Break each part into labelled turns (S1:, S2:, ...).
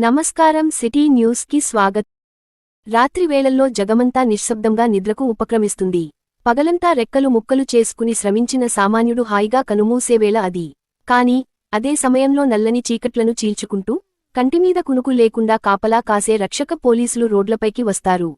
S1: నమస్కారం city news కి స్వాగతం. రాత్రి వేళల్లో జగమంతా నిశ్శబ్దంగా నిద్రకు ఉపక్రమిస్తుంది. పగలంతా రెక్కలు ముక్కలు చేసుకుని శ్రమించిన సామాన్యుడు హాయిగా కనుమూసేవేళ అది. కాని అదే సమయంలో నల్లని చీకట్లను చీల్చుకుంటూ కంటిమీద కునుకు లేకుండా కాపలా కాసే రక్షక పోలీసులు రోడ్లపైకి వస్తారు.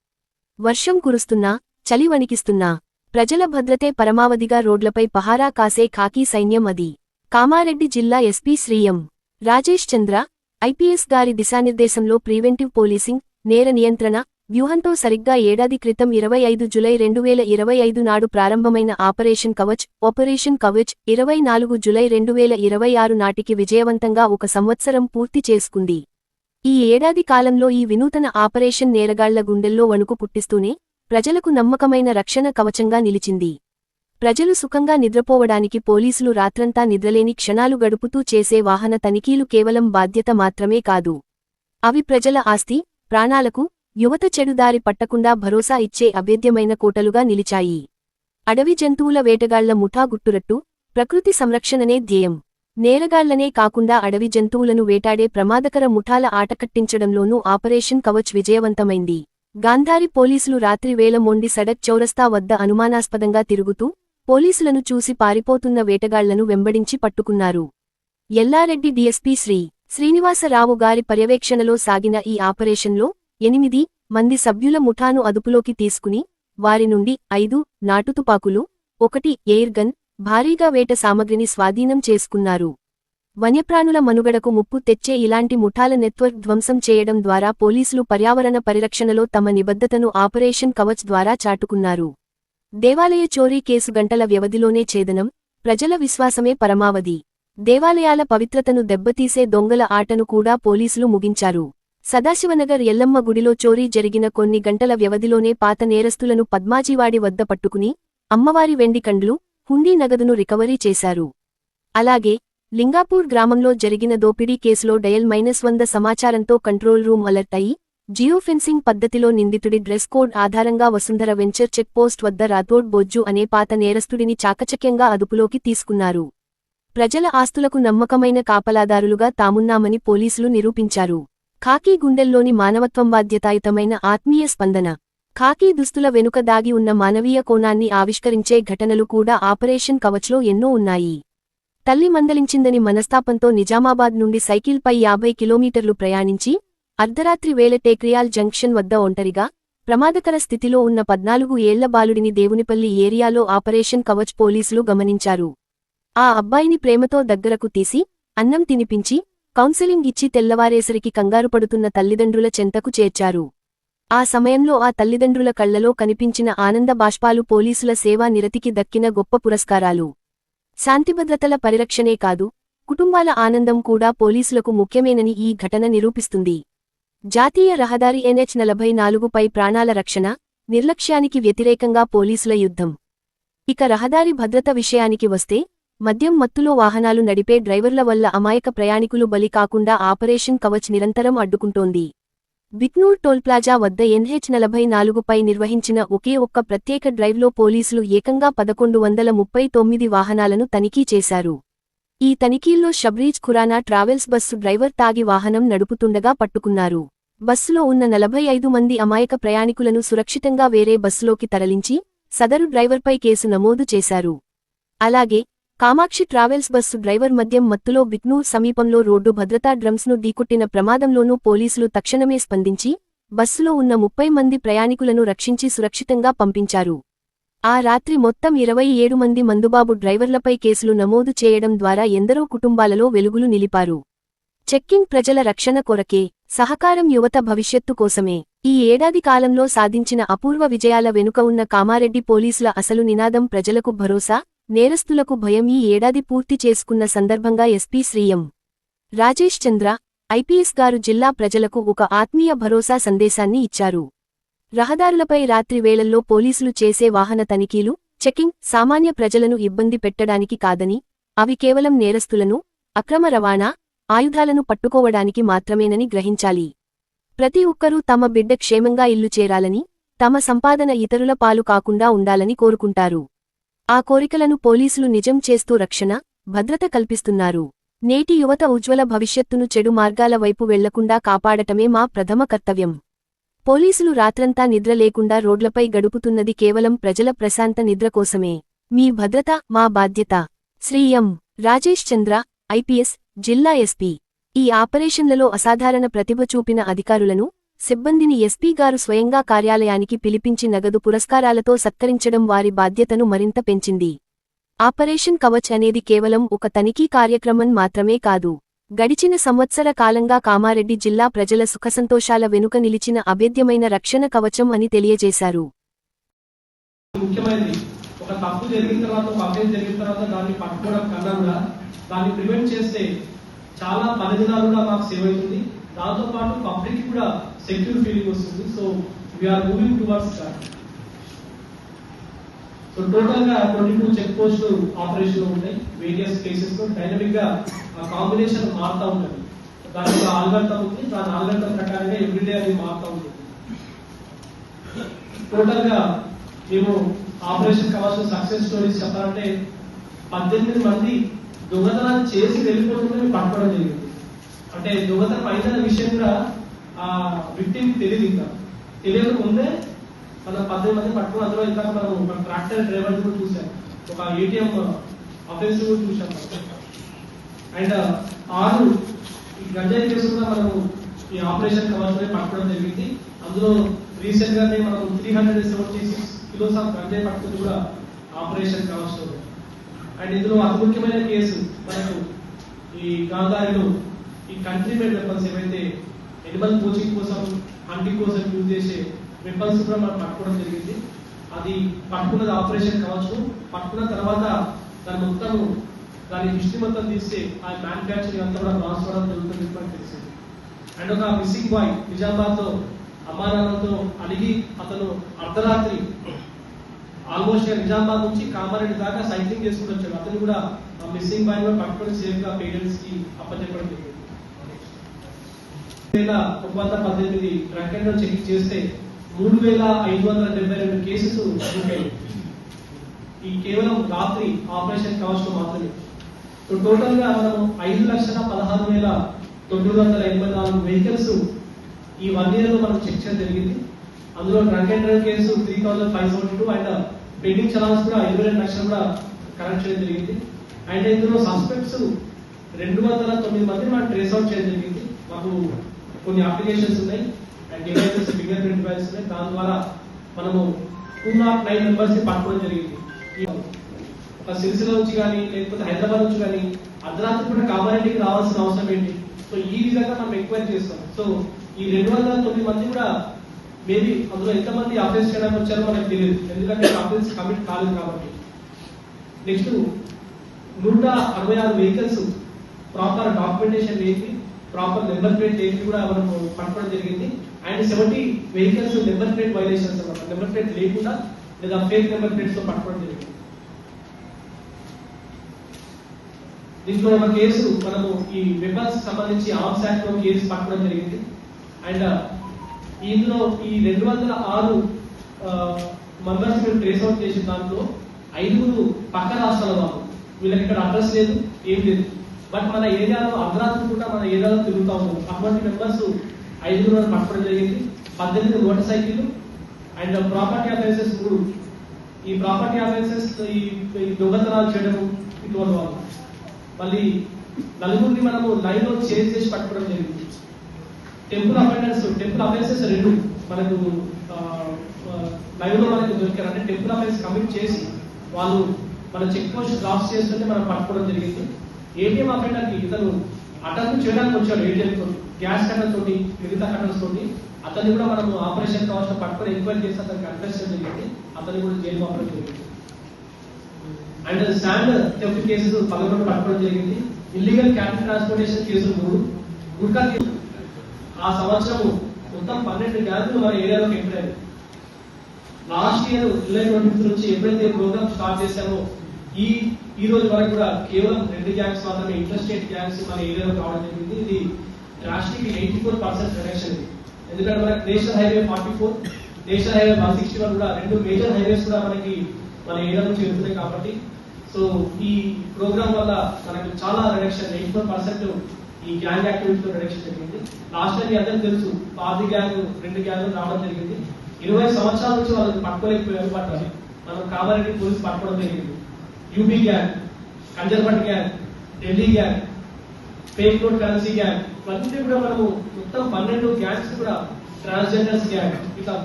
S1: వర్షం కురుస్తున్నా, చలి వణికిస్తున్నా ప్రజల భద్రతే పరమావధిగా రోడ్లపై పహారా కాసే ఖాకీ సైన్యం అది. కామారెడ్డి జిల్లా ఎస్పీ శ్రీ ఎం. రాజేష్ చంద్ర ఐపీఎస్ గారి దిశానిర్దేశంలో ప్రివెంటివ్ పోలీసింగ్, నేర నియంత్రణ వ్యూహంతో సరిగ్గా ఏడాది క్రితం 25 జులై 2025 నాడు ప్రారంభమైన ఆపరేషన్ కవచ్ 24 జులై 2026 నాటికి విజయవంతంగా ఒక సంవత్సరం పూర్తి చేసుకుంది. ఈ ఏడాది కాలంలో ఈ వినూతన ఆపరేషన్ నేరగాళ్ల గుండెల్లో వణుకు పుట్టిస్తూనే ప్రజలకు నమ్మకమైన రక్షణ కవచంగా నిలిచింది. ప్రజలు సుఖంగా నిద్రపోవడానికి పోలీసులు రాత్రంతా నిద్రలేని క్షణాలు గడుపుతూ చేసే వాహన తనిఖీలు కేవలం బాధ్యత మాత్రమే కాదు. అవి ప్రజల ఆస్తి, ప్రాణాలకు, యువత చెడుదారి పట్టకుండా భరోసా ఇచ్చే అభేద్యమైన కోటలుగా నిలిచాయి. అడవి జంతువుల వేటగాళ్ల ముఠా గుట్టురట్టు, ప్రకృతి సంరక్షణనే ధ్యేయం. నేరగాళ్లనే కాకుండా అడవి జంతువులను వేటాడే ప్రమాదకర ముఠాల ఆటకట్టించడంలోనూ ఆపరేషన్ కవచ్ విజయవంతమైంది. గాంధారి పోలీసులు రాత్రి వేళ మొండి సడక్ చౌరస్తా వద్ద అనుమానాస్పదంగా తిరుగుతూ పోలీసులను చూసి పారిపోతున్న వేటగాళ్లను వెంబడించి పట్టుకున్నారు. ఎల్లారెడ్డి డీఎస్పీ శ్రీనివాసరావు గారి పర్యవేక్షణలో సాగిన ఈ ఆపరేషన్లో 8 మంది సభ్యుల ముఠాను అదుపులోకి తీసుకుని వారి నుండి 5 నాటుతుపాకులు, 1 ఎయిర్ గన్, భారీగా వేట సామగ్రిని స్వాధీనం చేసుకున్నారు. వన్యప్రాణుల మనుగడకు ముప్పు తెచ్చే ఇలాంటి ముఠాల నెట్వర్క్ ధ్వంసం చేయడం ద్వారా పోలీసులు పర్యావరణ పరిరక్షణలో తమ నిబద్ధతను ఆపరేషన్ కవచ్ ద్వారా చాటుకున్నారు. దేవాలయ చోరీ కేసు గంటల వ్యవధిలోనే ఛేదనం, ప్రజల విశ్వాసమే పరమావధి. దేవాలయాల పవిత్రతను దెబ్బతీసే దొంగల ఆటను కూడా పోలీసులు ముగించారు. సదాశివనగర్ ఎల్లమ్మ గుడిలో చోరీ జరిగిన కొన్ని గంటల వ్యవధిలోనే పాత నేరస్తులను పద్మాజీవాడి వద్ద పట్టుకుని అమ్మవారి వెండి కండ్లు, హుండీ నగదును రికవరీ చేశారు. అలాగే లింగాపూర్ గ్రామంలో జరిగిన దోపిడీ కేసులో డయల్ -100 సమాచారంతో కంట్రోల్ రూమ్ అలర్ట్ అయి జియోఫెన్సింగ్ పద్ధతిలో నిందితుడి డ్రెస్ కోడ్ ఆధారంగా వసుంధర వెంచర్ చెక్ పోస్ట్ వద్ద రాథోడ్ బొజ్జు అనే పాత నేరస్తుడిని చాకచక్యంగా అదుపులోకి తీసుకున్నారు. ప్రజల ఆస్తులకు నమ్మకమైన కాపలాదారులుగా తామున్నామని పోలీసులు నిరూపించారు. ఖాకీ గుండెల్లోని మానవత్వం, బాధ్యతాయుతమైన ఆత్మీయ స్పందన. ఖాకీ దుస్తుల వెనుక దాగి ఉన్న మానవీయ కోణాన్ని ఆవిష్కరించే ఘటనలు కూడా ఆపరేషన్ కవచ్లో ఎన్నో ఉన్నాయి. తల్లి మందలించిందని మనస్తాపంతో నిజామాబాద్ నుండి సైకిల్పై 50 కిలోమీటర్లు ప్రయాణించి అర్ధరాత్రి వేళ టేక్రియాల్ జంక్షన్ వద్ద ఒంటరిగా ప్రమాదకర స్థితిలో ఉన్న 14 ఏళ్ల బాలుడిని దేవునిపల్లి ఏరియాలో ఆపరేషన్ కవచ్ పోలీసులు గమనించారు. ఆ అబ్బాయిని ప్రేమతో దగ్గరకు తీసి అన్నం తినిపించి కౌన్సెలింగ్ ఇచ్చి తెల్లవారేసరికి కంగారుపడుతున్న తల్లిదండ్రుల చెంతకు చేర్చారు. ఆ సమయంలో ఆ తల్లిదండ్రుల కళ్లలో కనిపించిన ఆనంద బాష్పాలు పోలీసుల సేవా నిరతికి దక్కిన గొప్ప పురస్కారాలు. శాంతిభద్రతల పరిరక్షణే కాదు, కుటుంబాల ఆనందం కూడా పోలీసులకు ముఖ్యమేనని ఈ ఘటన నిరూపిస్తుంది. జాతీయ రహదారి NH-44పై ప్రాణాల రక్షణ, నిర్లక్ష్యానికి వ్యతిరేకంగా పోలీసుల యుద్ధం. ఇక రహదారి భద్రత విషయానికి వస్తే మద్యం మత్తులో వాహనాలు నడిపే డ్రైవర్ల వల్ల అమాయక ప్రయాణికులు బలి కాకుండా ఆపరేషన్ కవచ్ నిరంతరం అడ్డుకుంటోంది. బిక్నూర్ టోల్ప్లాజా వద్ద NH-44పై నిర్వహించిన ఒకే ఒక్క ప్రత్యేక డ్రైవ్లో పోలీసులు ఏకంగా 1139 వాహనాలను తనిఖీ చేశారు. ఈ తనిఖీల్లో షబ్రీజ్ ఖురానా ట్రావెల్స్ బస్సు డ్రైవర్ తాగి వాహనం నడుపుతుండగా పట్టుకున్నారు. బస్సులో ఉన్న 45 మంది అమాయక ప్రయాణికులను సురక్షితంగా వేరే బస్సులోకి తరలించి సదరు డ్రైవర్పై కేసు నమోదు చేశారు. అలాగే కామాక్షి ట్రావెల్స్ బస్సు డ్రైవర్ మద్యం మత్తులో బిక్నూర్ సమీపంలో రోడ్డు భద్రతా డ్రమ్స్ను ఢీకొట్టిన ప్రమాదంలోనూ పోలీసులు తక్షణమే స్పందించి బస్సులో ఉన్న 30 మంది ప్రయాణికులను రక్షించి సురక్షితంగా పంపించారు. ఆ రాత్రి మొత్తం 27 మంది మందుబాబు డ్రైవర్లపై కేసులు నమోదు చేయడం ద్వారా ఎందరో కుటుంబాలలో వెలుగులు నిలిపారు. చెక్కింగ్ ప్రజల రక్షణ కొరకే, సహకారం యువత భవిష్యత్తు కోసమే. ఈ ఏడాది కాలంలో సాధించిన అపూర్వ విజయాల వెనుక ఉన్న కామారెడ్డి పోలీసుల అసలు నినాదం ప్రజలకు భరోసా, నేరస్తులకు భయం. ఈ ఏడాది పూర్తి చేసుకున్న సందర్భంగా ఎస్పీ శ్రీ ఎం. రాజేష్ చంద్ర ఐపీఎస్ గారు జిల్లా ప్రజలకు ఒక ఆత్మీయ భరోసా సందేశాన్ని ఇచ్చారు. రహదారులపై రాత్రి వేళల్లో పోలీసులు చేసే వాహన తనిఖీలు, చెకింగ్ సామాన్య ప్రజలను ఇబ్బంది పెట్టడానికి కాదని, అవి కేవలం నేరస్తులను, అక్రమ రవాణా, ఆయుధాలను పట్టుకోవడానికి మాత్రమేనని గ్రహించాలి. ప్రతి ఒక్కరూ తమ బిడ్డ క్షేమంగా ఇల్లు చేరాలని, తమ సంపాదన ఇతరుల పాలు కాకుండా ఉండాలని కోరుకుంటారు. ఆ కోరికలను పోలీసులు నిజం చేస్తూ రక్షణ, భద్రత కల్పిస్తున్నారు. నేటి యువత ఉజ్వల భవిష్యత్తును చెడు మార్గాల వైపు వెళ్లకుండా కాపాడటమే మా ప్రథమ కర్తవ్యం. పోలీసులు రాత్రంతా నిద్ర లేకుండా రోడ్లపై గడుపుతున్నది కేవలం ప్రజల ప్రశాంత నిద్ర కోసమే. మీ భద్రత మా బాధ్యత. శ్రీ ఎం. రాజేష్ చంద్ర, ఐపీఎస్, జిల్లా ఎస్పీ. ఈ ఆపరేషన్లలో అసాధారణ ప్రతిభ చూపిన అధికారులను, సిబ్బందిని ఎస్పీ గారు స్వయంగా కార్యాలయానికి పిలిపించి నగదు పురస్కారాలతో సత్కరించడం వారి బాధ్యతను మరింత పెంచింది. ఆపరేషన్ కవచ్ అనేది కేవలం ఒక తనిఖీ కార్యక్రమం మాత్రమే కాదు. గడిచిన సంవత్సర కాలంగా కామారెడ్డి జిల్లా ప్రజల సుఖసంతోషాల వెనుక నిలిచిన అభేద్యమైన రక్షణ కవచం అని తెలియజేశారు.
S2: ముఖ్యమైనది ఒక తప్పు జరిగిన తర్వాత, ఒక అఫెన్స్ జరిగిన తర్వాత దాన్ని పట్టుకోవడం కన్నా కూడా దాన్ని ప్రివెంట్ చేస్తే చాలా పరిధినాలు కూడా మాకు సేవ్ అవుతుంది. దాంతో పాటు పబ్లిక్ కూడా సెక్యూర్ ఫీలింగ్ వస్తుంది. So we are moving towards that. So total గా 22 చెక్ పోస్ట్ ఆపరేషన్ ఉంటాయి. వేరియస్ కేసెస్ లో డైనమిక్ గా ఆ కాంబినేషన్ మారుతూ ఉంటుంది. దానికి ఆల్గర్థం ఉంది. దాని ఆల్గర్థం ప్రకారంగా ఎవ్రీడే అది మారుతూ ఉంటుంది. టోటల్ గా మేము ఆపరేషన్ కావాల్సిన సక్సెస్ స్టోరీస్ చెప్పాలంటే 18 మంది దొంగతనాలు చేసి వెళ్ళిపోతుందని పట్టుకోవడం జరిగింది. అంటే దొంగతనం అయిన విషయం కూడా ఆ విక్టిమ్ తెలియదు. ఇంకా తెలియక ముందే మనం 18 మంది పట్టుకుని అందులో ఇంకా మనం ట్రాక్టర్ డ్రైవర్ కూడా చూసాం. ఒక ఏటీఎం అఫెన్స్ కూడా చూసాం. అండ్ 6 ఈ గంజాయి కేసు కూడా మనము ఈ ఆపరేషన్ కవర్స్ పట్టుకోవడం జరిగింది. అందులో రీసెంట్ గానే మనం 376 కిలోస్ ఆఫ్ గంజాయి పట్టుకుని కూడా ఆపరేషన్ కవర్స్. అండ్ ఇందులో అతి ముఖ్యమైన కేసు మనకు ఈ గాంధారిలో ఈ కంట్రీ మేడ్ వెపన్స్ ఏవైతే ఎనిమల్ కోచింగ్ కోసం, హంటింగ్ కోసం యూజ్ చేసే వెపన్స్ కూడా మనం పట్టుకోవడం జరిగింది. అది పట్టుకున్నది ఆపరేషన్ కావచ్చు. పట్టుకున్న తర్వాత దాని మొత్తం దాని హిస్టరీ మొత్తం తీస్తే ఆ మ్యానుఫ్యాక్చరింగ్ అంతా కూడా ట్రాన్స్ఫర్ అవడం జరుగుతుంది మనకు తెలిసింది. అండ్ ఒక మిస్సింగ్ బాయ్ నిజామాబాద్ లో అమ్మానాన్నతో అడిగి అతను అర్ధరాత్రి ఆల్మోస్ట్ నిజామాబాద్ నుంచి కామారెడ్డి దాకా సైక్లింగ్ చేసుకుని వచ్చాడు. అతను కూడా ఆ మిస్సింగ్ బాయ్ కూడా పట్టుకొని సేఫ్ గా పేరెంట్స్ కి అప్పచెప్పడం జరిగింది. 2018 ట్రక్ అండ్ చెక్ చేస్తే 3572 కేసెస్ ఉంటాయి. ఈ కేవలం రాత్రి ఆపరేషన్ కవర్స్ లో మాత్రమే. టోటల్ గా మనం 5,16,984 వెహికల్స్ ఈ 1 year లో మనం చెక్ చేయడం జరిగింది. అందులో drunk and drive case 3,572 and pending challans కూడా 22 లక్షలు కూడా కరెక్ట్ చేయడం జరిగింది. అండ్ ఇందులో సస్పెక్ట్స్ 209 మంది మనం ట్రేస్ అవుట్ చేయడం జరిగింది. మాకు కొన్ని అప్లికేషన్స్ ఉన్నాయి and devices, finger print devices ఉన్నాయి. దాని ద్వారా మనము 209 మెంబర్స్ ని పట్టుకోవడం జరిగింది. ఒక సిరిసిల్ల నుంచి కానీ లేకపోతే హైదరాబాద్ నుంచి కానీ అర్ధరాత్రి కూడా కామారెడ్డికి రావాల్సిన అవసరం ఏంటి? సో ఈ విధంగా మనం ఎంక్వైరీ చేస్తాం. సో ఈ 209 మంది కూడా మేబీ అందులో ఎంతమంది అఫెన్స్ చేయడానికి వచ్చారో మనకు తెలియదు, ఎందుకంటే అఫెన్స్ కమిట్ కాలేదు కాబట్టి. నెక్స్ట్ 166 వెహికల్స్ ప్రాపర్ డాక్యుమెంటేషన్ లేని, ప్రాపర్ నెంబర్ ప్లేట్ లేని కూడా మనం పట్టుకోవడం జరిగింది. And 70 vehicles number plate violations అన్నమాట, నెంబర్ ప్లేట్ లేకుండా లేదా ఫేక్ నెంబర్ ప్లేట్స్ తో పట్టుకోవడం జరిగింది. దీంట్లో ఒక కేసు మనము ఈ వెపన్స్ సంబంధించి ఆర్మ్స్ యాక్ట్ లో కేసు పట్టుకోవడం జరిగింది. అండ్ ఇందులో ఈ 206 మెంబర్స్ మేము ట్రేస్ అవుట్ చేసిన దాంట్లో 5 పక్క రాష్ట్రాల వాళ్ళు. వీళ్ళకి ఇక్కడ అడ్రస్ లేదు, ఏం లేదు. బట్ మన ఏరియాలో అర్ధరాత్రి కూడా మన ఏరియాలో తిరుగుతా ఉన్నారు. అటువంటి మెంబర్స్ 5 పట్టుకోవడం జరిగింది. 18 motor cycle and property offences 3. ఈ ప్రాపర్టీ అఫెన్సెస్ ఈ దొంగతనాలు చేయడం ఇటువంటి వాళ్ళు. మళ్ళీ 4 మనము లైవ్ లో చేంజ్ చేసి పట్టుకోవడం జరిగింది. టెంపుల్ అఫెన్సెస్ 2 మనకు లైవ్ లో మనకు దొరికారు. అంటే టెంపుల్ అఫెన్స్ కమిట్ చేసి వాళ్ళు మన చెక్ పోస్ట్ క్రాస్ చేస్తుంటే మనం పట్టుకోవడం జరిగింది. ఏటీఎం అఫెండర్ కి ఇతను అటెంప్ట్ చేయడానికి వచ్చాడు. ఏటీఎం తోటి, గ్యాస్ కట్టర్ తోటి, మిగతా కట్టర్స్ తోటి. అతన్ని కూడా మనం ఆపరేషన్ కావచ్చు పట్టుకొని ఎంక్వైరీ చేసి అతనికి అడ్రస్ జరిగింది. అతన్ని కూడా జైలు పంపడం జరిగింది. అండ్ శాండ్ థెఫ్ట్ కేసెస్ 11 పట్టుకోవడం జరిగింది. ఇల్లీగల్ క్యాపిటల్ ట్రాన్స్పోర్టేషన్ కేసులు 3. గుట్కా ఆ సంవత్సరం మొత్తం 12 గ్యాంగ్లు మన ఏరియాలోకి ఎంటర్. లాస్ట్ ఇయర్ జూలై 20 నుంచి ఎప్పుడైతే ప్రోగ్రామ్ స్టార్ట్ చేశామో ఈ రోజు వరకు కూడా కేవలం 2 గ్యాంగ్స్ మాత్రమే, ఇంటర్స్టేట్ గ్యాంగ్స్ మన ఏరియాలో రావడం జరిగింది. ఇది డ్రాస్టిక్ 84% రిడక్షన్. ఎందుకంటే మనకి నేషనల్ హైవే 44, నేషనల్ హైవే 161 కూడా 2 మేజర్ హైవేస్ కూడా మనకి మన ఏరియా నుంచి వెళ్తున్నాయి. కాబట్టి సో ఈ ప్రోగ్రామ్ వల్ల మనకు చాలా రిడక్షన్ 84% ఈ గ్యాంగ్ యాక్టివిటీలో రిడక్షన్ జరిగింది. లాస్ట్ టైం మీ అందరికీ తెలుసు, 10 గ్యాంగ్ 2 గ్యాంగ్ రావడం జరిగింది. 20 సంవత్సరాల నుంచి వాళ్ళని పట్టుకోలేకపోయారు. బట్ మనం కామారెడ్డి పోలీసు పట్టుకోవడం జరిగింది. UP gang, Kanjarbhat gang, Delhi gang, fake note currency gang, ఇవన్నీ కూడా మనము మొత్తం 12 గ్యాంగ్స్ కూడా, ట్రాన్స్జెండర్స్ గ్యాంగ్, ఇట్లా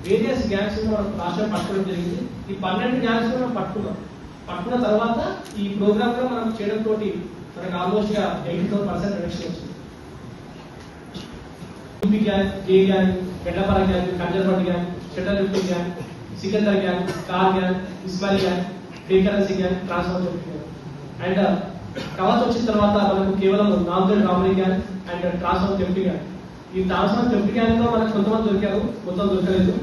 S2: వేరియస్ గ్యాంగ్స్ మనం రాష్ట్రం పట్టుకోవడం జరిగింది. ఈ 12 గ్యాంగ్స్ మనం పట్టుకున్న తర్వాత ఈ ప్రోగ్రామ్ కూడా మనం చేయడం తోటి మనకు ఆల్మోస్ట్ గా 84% రిడక్షన్ వచ్చింది. యూపీ గ్యాంగ్, జే గ్యాంగ్, గడ్డపార gang, Kanjarbhat gang, shutter lift gang, Sikandar gang, car gang, Ismail gang, fake currency gang, transfer gang and Kavach వచ్చిన తర్వాత మనకు కేవలం Nanded robbery gang and transfer theft gang. ఈ ట్రాన్స్ఫర్ థెఫ్ట్ గ్యాంగ్ లో మనకు కొంతమంది దొరికారు, మొత్తం దొరకలేదు.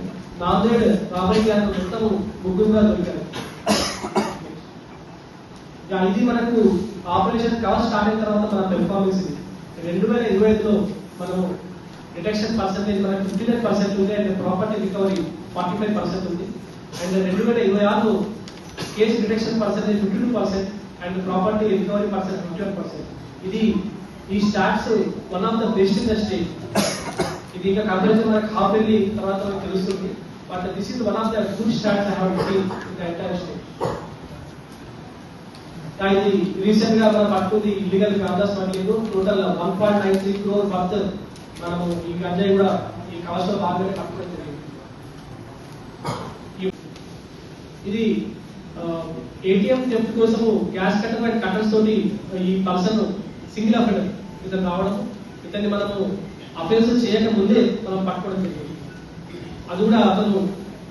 S2: నాందేడ్ రాబరీ గ్యాంగ్ మొత్తం 3 దొరికారు. ఇది మనకు ఆపరేషన్ కవచ్ స్టార్ట్ అయిన తర్వాత మన పెర్ఫార్మెన్స్ ఇది 2025లో మనం డిటెక్షన్ పర్సెంటేజ్ మనకు 59% ఉంది అండ్ ప్రాపర్టీ రికవరీ 45% ఉంది. అండ్ 2026లో case detection percentage 52% and property recovery percent 51%. ఇది ఈ stats one of the best in the state. ఇది ఇంకా కంపారిజన్ మనకు హాఫ్ వెళ్ళి తర్వాత మనకు తెలుస్తుంది. But this is one of the good stats I have seen in the entire state. ఇది రీసెంట్ గా మనం పట్టుకుంది illegal ganja smuggling, total 1.93 crore worth మనము ఈ గంజాయి కూడా ఈ కవచ్ లో భాగంగా పట్టుకోవడం జరిగింది. ఇది ఏటీఎం థెఫ్ట్ కోసము గ్యాస్ కటర్ అండ్ కటర్స్ తోటి ఈ పర్సన్ సింగిల్ అఫెండర్ ఇతను రావడం, ఇతన్ని మనము అఫెన్స్ చేయక ముందే మనం పట్టుకోవడం జరిగింది. అది కూడా అతను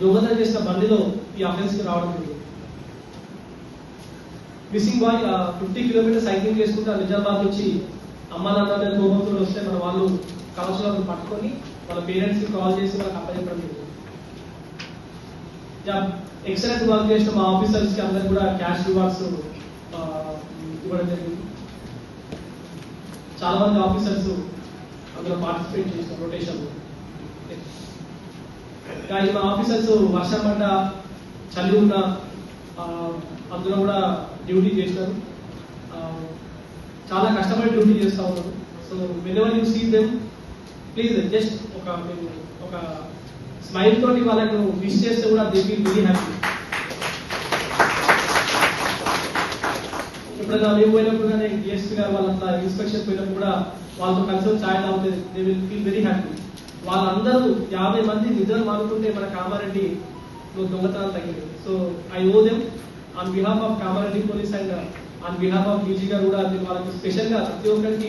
S2: దొంగతనం చేసిన బండిలో ఈ అఫెన్స్ కి రావడం జరిగింది. మిస్సింగ్ బాయ్ 50 కిలోమీటర్ సైక్లింగ్ చేసుకుంటూ నిజామాబాద్ నుంచి అమ్మా నాన్న మీద కోపంతో వస్తే మన వాళ్ళు కవచలను పట్టుకొని వాళ్ళ పేరెంట్స్ కి కాల్ చేసి వాళ్ళకి అప్పచెప్పడం జరిగింది. ఎక్సలెంట్ వర్క్ చేసిన మా ఆఫీసర్స్ కి అందరికి కూడా క్యాష్ రివార్డ్స్ ఇవ్వడం జరిగింది. చాలా మంది ఆఫీసర్స్ అందులో పార్టిసిపేట్ చేసిన రొటేషన్. మా ఆఫీసర్స్ వర్షం పడ్డ, చలి ఉన్న అందులో కూడా డ్యూటీ చేసినారు. చాలా కష్టపడి డ్యూటీ చేస్తూ ఉన్నారు. So whenever you see them please just ఒక స్మైల్ తోటి వాళ్ళకు విష్ చేస్తే కూడా దే ఫీల్ వెరీ హ్యాపీ. ఎప్పుడైనా మేము పోయినప్పుడు కానీ డిఎస్పీ గారు వాళ్ళంతా ఇన్స్పెక్షన్ పోయినప్పుడు కూడా వాళ్ళతో కలిసి ఛాయ్ తాగుతుంది, they will feel very happy. వాళ్ళందరూ 50 మంది నిద్ర మానుకుంటే మన కామారెడ్డి దొంగతనాలు తగ్గింది. So I owe them on behalf of Kamareddy police and on behalf of DG గారు కూడా వాళ్ళకి స్పెషల్ గా ప్రతి ఒక్కరికి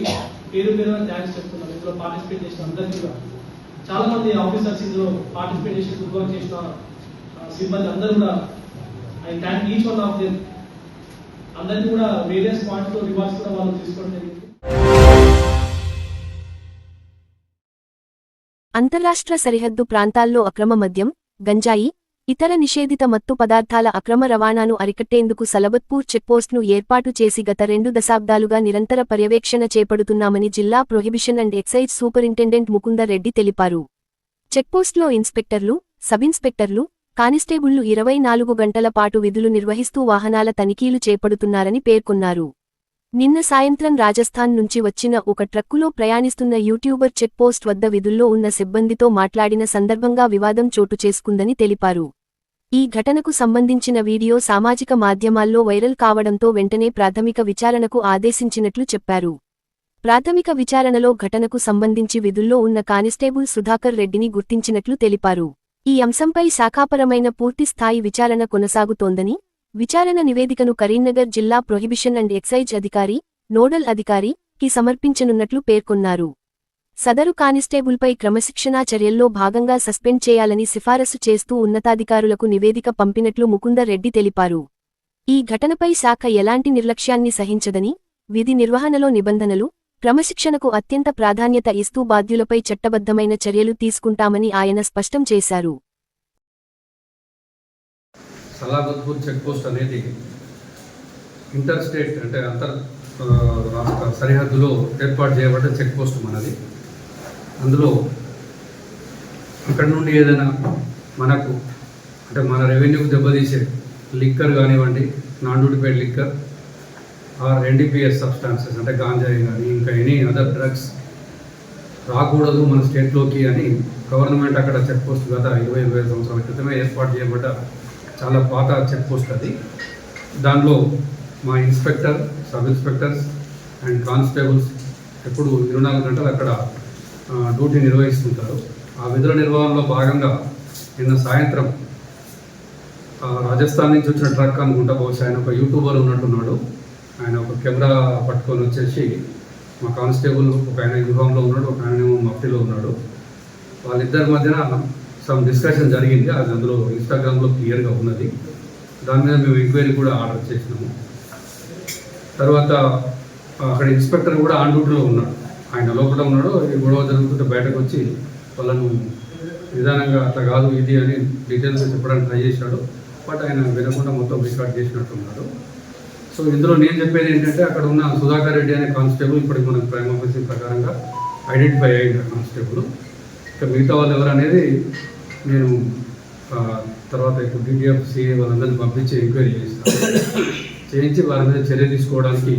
S2: పేరు థ్యాంక్స్ చెప్తున్నాను. ఇందులో పార్టిసిపేట్ చేసిన అందరికీ కూడా చాలా మంది ఆఫీసర్స్ ఇందులో పార్టిసిపేట్ చేసి గుడ్ వర్క్ చేసిన సిబ్బంది అందరూ కూడా I thank each one of them. అందరికీ కూడా వేరియస్ పాయింట్స్ తో రివార్డ్స్ కూడా వాళ్ళు తీసుకోవడం జరిగింది.
S1: అంతర్రాష్ట్ర సరిహద్దు ప్రాంతాల్లో అక్రమ మద్యం, గంజాయి, ఇతర నిషేధిత మత్తు పదార్థాల అక్రమ రవాణాను అరికట్టేందుకు సలబత్పూర్ చెక్పోస్ట్ను ఏర్పాటు చేసి గత 2 దశాబ్దాలుగా నిరంతర పర్యవేక్షణ చేపడుతున్నామని జిల్లా prohibition and excise superintendent Mukundar Reddy తెలిపారు. చెక్పోస్ట్లో ఇన్స్పెక్టర్లు, సబిన్స్పెక్టర్లు, కానిస్టేబుళ్లు 24 గంటల పాటు విధులు నిర్వహిస్తూ వాహనాల తనిఖీలు చేపడుతున్నారని పేర్కొన్నారు. నిన్న సాయంత్రం రాజస్థాన్ నుంచి వచ్చిన ఒక ట్రక్కులో ప్రయాణిస్తున్న యూట్యూబర్ చెక్పోస్ట్ వద్ద విధుల్లో ఉన్న సిబ్బందితో మాట్లాడిన సందర్భంగా వివాదం చోటు చేసుకుందని తెలిపారు. ఈ ఘటనకు సంబంధించిన వీడియో సామాజిక మాధ్యమాల్లో వైరల్ కావడంతో వెంటనే ప్రాథమిక విచారణకు ఆదేశించినట్లు చెప్పారు. ప్రాథమిక విచారణలో ఘటనకు సంబంధించి విధుల్లో ఉన్న కానిస్టేబుల్ సుధాకర్ రెడ్డిని గుర్తించినట్లు తెలిపారు. ఈ అంశంపై శాఖాపరమైన పూర్తిస్థాయి విచారణ కొనసాగుతోందని, విచారణ నివేదికను కరీంనగర్ జిల్లా ప్రొహిబిషన్ అండ్ ఎక్సైజ్ అధికారి, నోడల్ అధికారి కి సమర్పించనున్నట్లు పేర్కొన్నారు. సదరు కానిస్టేబుల్పై క్రమశిక్షణా చర్యల్లో భాగంగా సస్పెండ్ చేయాలని సిఫారసు చేస్తూ ఉన్నతాధికారులకు నివేదిక పంపినట్లు ముకుందర్ రెడ్డి తెలిపారు. ఈ ఘటనపై శాఖ ఎలాంటి నిర్లక్ష్యాన్ని సహించదని, విధి నిర్వహణలో నిబంధనలు, క్రమశిక్షణకు అత్యంత ప్రాధాన్యత ఇస్తూ బాధ్యులపై చట్టబద్ధమైన చర్యలు తీసుకుంటామని ఆయన స్పష్టం చేశారు.
S3: సలాబత్పూర్ చెక్ పోస్ట్ అనేది ఇంటర్ స్టేట్ అంటే రాష్ట్ర సరిహద్దులో ఏర్పాటు చేయబడ్డ చెక్ పోస్ట్ మనది. అందులో ఇక్కడ నుండి ఏదైనా మనకు అంటే మన రెవెన్యూకు దెబ్బతీసే లిక్కర్ కానివ్వండి, non dutified liquor or NDPS substances అంటే గాంజాయి కానీ ఇంకా ఎనీ అదర్ డ్రగ్స్ రాకూడదు మన స్టేట్లోకి అని గవర్నమెంట్ అక్కడ చెక్ పోస్ట్ గత 20-25 సంవత్సరాల క్రితమే ఏర్పాటు చేయబడ్డ చాలా పాత చెక్ పోస్ట్ అది. దానిలో మా inspector, sub inspectors and constables ఎప్పుడు 24 గంటలు అక్కడ డ్యూటీ నిర్వహిస్తుంటారు. ఆ విధుల నిర్వహణలో భాగంగా నిన్న సాయంత్రం రాజస్థాన్ నుంచి వచ్చిన ట్రక్ అనుకుంటా, బహుశా ఆయన ఒక యూట్యూబర్ ఉన్నట్టున్నాడు. ఆయన ఒక కెమెరా పట్టుకొని వచ్చేసి మా కానిస్టేబుల్ ఒక ఆయన యూనిఫామ్లో ఉన్నాడు, ఒక ఆయన మఫ్టీలో ఉన్నాడు. వాళ్ళిద్దరి మధ్యన సమ్ డిస్కషన్ జరిగింది. అది అందులో ఇన్స్టాగ్రామ్లో క్లియర్గా ఉన్నది. దాని మీద మేము ఎంక్వైరీ కూడా ఆర్డర్ చేసినాము. తర్వాత అక్కడ ఇన్స్పెక్టర్ కూడా ఆన్ డ్యూటీలో ఉన్నాడు. ఆయన లోపల ఉన్నాడు. ఈ గొడవ జరుగుతుంటే బయటకు వచ్చి వాళ్ళను నిదానంగా అట్లా కాదు ఇది అని డీటెయిల్స్గా చెప్పడానికి ట్రై చేశాడు. బట్ ఆయన వినకుండా మొత్తం రికార్డ్ చేసినట్టున్నారు. సో ఇందులో నేను చెప్పేది ఏంటంటే, అక్కడ ఉన్న సుధాకర్ రెడ్డి అనే కానిస్టేబుల్ ఇప్పటికి మనకు ప్రైమ్ ఆఫీసర్ ప్రకారంగా ఐడెంటిఫై అయ్యింది కానిస్టేబుల్. ఇక మిగతా వాళ్ళు ఎవరు అనేది నేను తర్వాత ఇప్పుడు DTF CA వాళ్ళందరినీ పంపించి ఎంక్వైరీ చేయించి వారి మీద చర్య తీసుకోవడానికి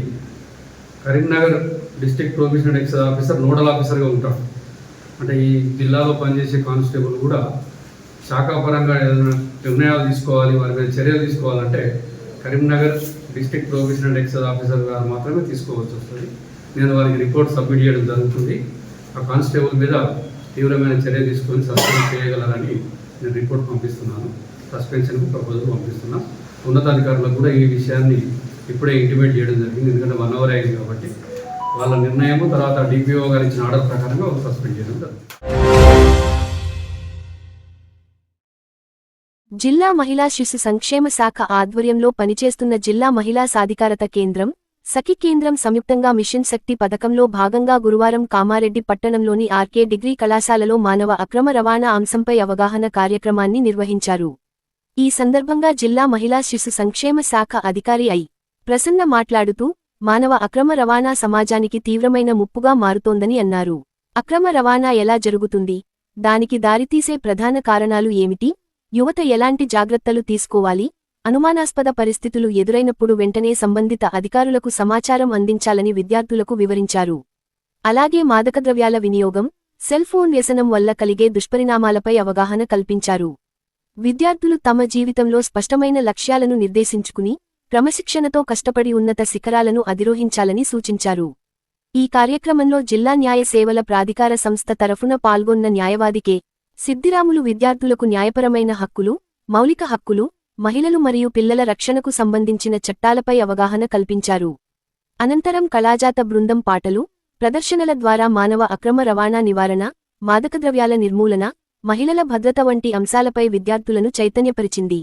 S3: Karimnagar district probationary excise officer nodal ఆఫీసర్గా ఉంటాడు. అంటే ఈ జిల్లాలో పనిచేసే కానిస్టేబుల్ కూడా శాఖాపరంగా ఏదైనా నిర్ణయాలు తీసుకోవాలి, వారి మీద చర్యలు తీసుకోవాలంటే Karimnagar district probationary excise officer గారు మాత్రమే తీసుకోవాల్సి వస్తుంది. నేను వారికి రిపోర్ట్ సబ్మిట్ చేయడం జరుగుతుంది. ఆ కానిస్టేబుల్ మీద తీవ్రమైన చర్య తీసుకొని సస్పెండ్ చేయగలరని నేను రిపోర్ట్ పంపిస్తున్నాను. సస్పెన్షన్కు ప్రపోజల్ పంపిస్తున్నాను. ఉన్నతాధికారులకు కూడా ఈ విషయాన్ని ఇప్పుడే ఇంటిమేట్ చేయడం జరిగింది. ఎందుకంటే 1 అవర్ అయింది కాబట్టి వాళ్ళ నిర్ణయము తర్వాత DPO గారు ఇచ్చిన ఆర్డర్ ప్రకారంగా వాళ్ళు సస్పెండ్ చేయడం జరుగుతుంది.
S1: జిల్లా మహిళా శిశు సంక్షేమ శాఖ ఆధ్వర్యంలో పనిచేస్తున్న జిల్లా మహిళా సాధికారత కేంద్రం, సఖి కేంద్రం సంయుక్తంగా మిషన్ శక్తి పథకంలో భాగంగా గురువారం కామారెడ్డి పట్టణంలోని ఆర్కే డిగ్రీ కళాశాలలో మానవ అక్రమ రవాణా అంశంపై అవగాహన కార్యక్రమాన్ని నిర్వహించారు. ఈ సందర్భంగా జిల్లా మహిళా శిశు సంక్షేమ శాఖ అధికారి ఐ. ప్రసన్న మాట్లాడుతూ, మానవ అక్రమ రవాణా సమాజానికి తీవ్రమైన ముప్పుగా మారుతోందని అన్నారు. అక్రమ రవాణా ఎలా జరుగుతుంది? దానికి దారితీసే ప్రధాన కారణాలు ఏమిటి? యువత ఎలాంటి జాగ్రత్తలు తీసుకోవాలి? అనుమానాస్పద పరిస్థితులు ఎదురైనప్పుడు వెంటనే సంబంధిత అధికారులకు సమాచారం అందించాలని విద్యార్థులకు వివరించారు. అలాగే మాదకద్రవ్యాల వినియోగం, సెల్ ఫోన్ వ్యసనం వల్ల కలిగే దుష్పరిణామాలపై అవగాహన కల్పించారు. విద్యార్థులు తమ జీవితంలో స్పష్టమైన లక్ష్యాలను నిర్దేశించుకుని, క్రమశిక్షణతో కష్టపడి ఉన్నత శిఖరాలను అధిరోహించాలని సూచించారు. ఈ కార్యక్రమంలో జిల్లా న్యాయ సేవల ప్రాధికార సంస్థ తరఫున పాల్గొన్న న్యాయవాది కె. సిద్దిరాములు విద్యార్థులకు న్యాయపరమైన హక్కులు, మౌలిక హక్కులు, మహిళలు మరియు పిల్లల రక్షణకు సంబంధించిన చట్టాలపై అవగాహన కల్పించారు. అనంతరం కళాజాత బృందం పాటలు, ప్రదర్శనల ద్వారా మానవ అక్రమ రవాణా నివారణ, మాదకద్రవ్యాల నిర్మూలన, మహిళల భద్రత వంటి అంశాలపై విద్యార్థులను చైతన్యపరిచింది.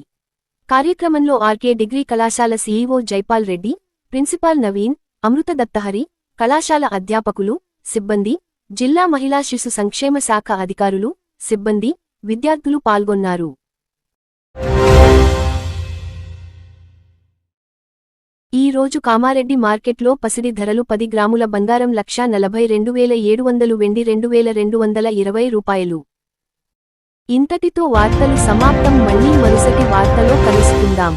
S1: కార్యక్రమంలో ఆర్కే డిగ్రీ కళాశాల CEO జైపాల్ రెడ్డి, ప్రిన్సిపాల్ నవీన్, అమృత దత్తహరి, కళాశాల అధ్యాపకులు, సిబ్బంది, జిల్లా మహిళా శిశు సంక్షేమ శాఖ అధికారులు, సిబ్బంది, విద్యార్థులు పాల్గొన్నారు. ఈ రోజు కామారెడ్డి మార్కెట్లో పసిడి ధరలు 10 గ్రాముల బంగారం 1,42,700, వెండి 2,220 రూపాయలు. ఇంతటితో వార్తలు సమాప్తం. మళ్లీ మరుసటి వార్తలో కలుసుకుందాం.